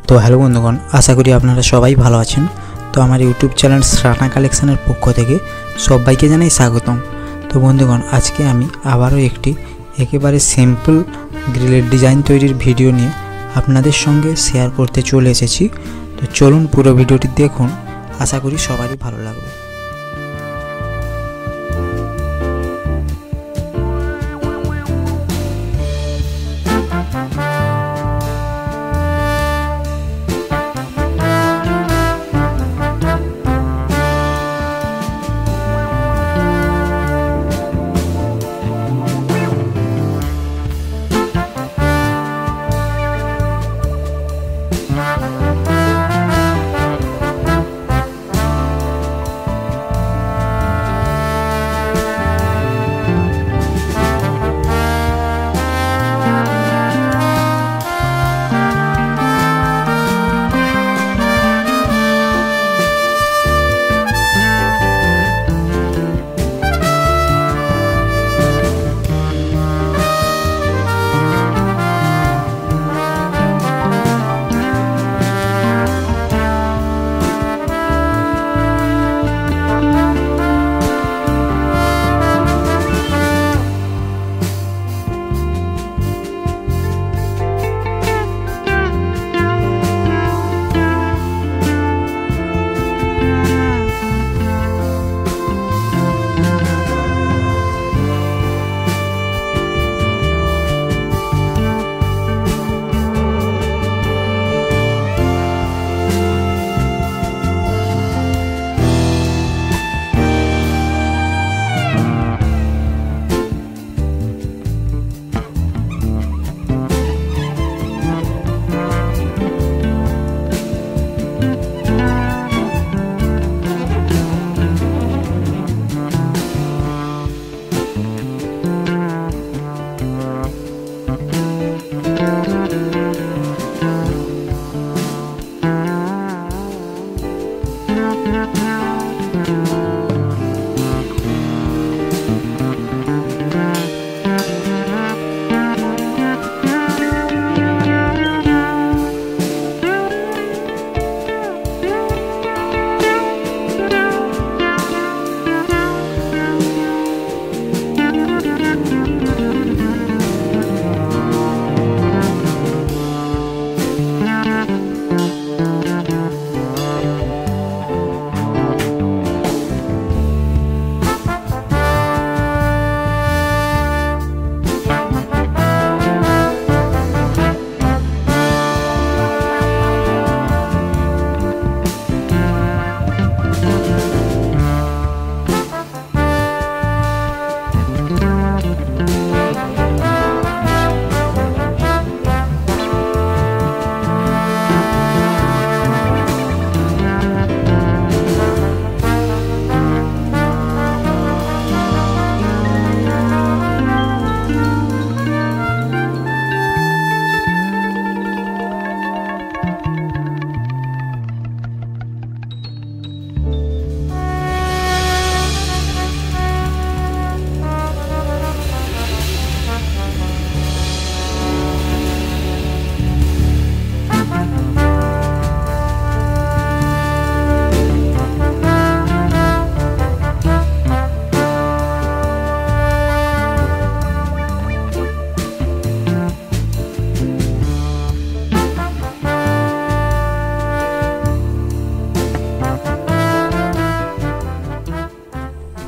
तो हेलो बंधुगण, आशा करी आपनारा सबाई भालो आछेन। तो आमार यूट्यूब चैनल श्राना कलेक्शनेर पक्ष थेके सबाइके जानाई स्वागतम। तो बंधुगण, आज के आमी आबारो एकटी एकेबारे सिम्पल ग्रिलेर डिजाइन तैरिर भिडियो निये आपनादेर संगे शेयर करते चले एसेछि। तो चलुन पुरो भिडियोटी देखुन, आशा करी सबारই भालो लागबे।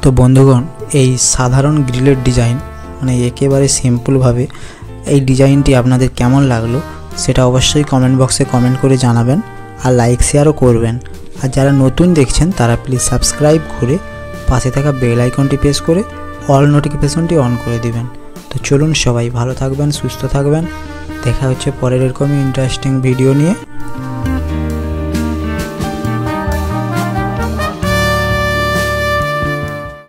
तो बंधुगण, এই সাধারণ গ্রিলের ডিজাইন মানে একেবারে সিম্পল ভাবে এই ডিজাইনটি আপনাদের কেমন লাগলো সেটা অবশ্যই কমেন্ট বক্সে কমেন্ট করে জানাবেন আর লাইক শেয়ারও করবেন। আর যারা নতুন দেখছেন তারা প্লিজ সাবস্ক্রাইব করে পাশে থাকা বেল আইকনটি প্রেস করে অল নোটিফিকেশনটি অন করে দিবেন। তো চলুন, সবাই ভালো থাকবেন, সুস্থ থাকবেন। দেখা হচ্ছে পরের এরকমই ইন্টারেস্টিং ভিডিও নিয়ে।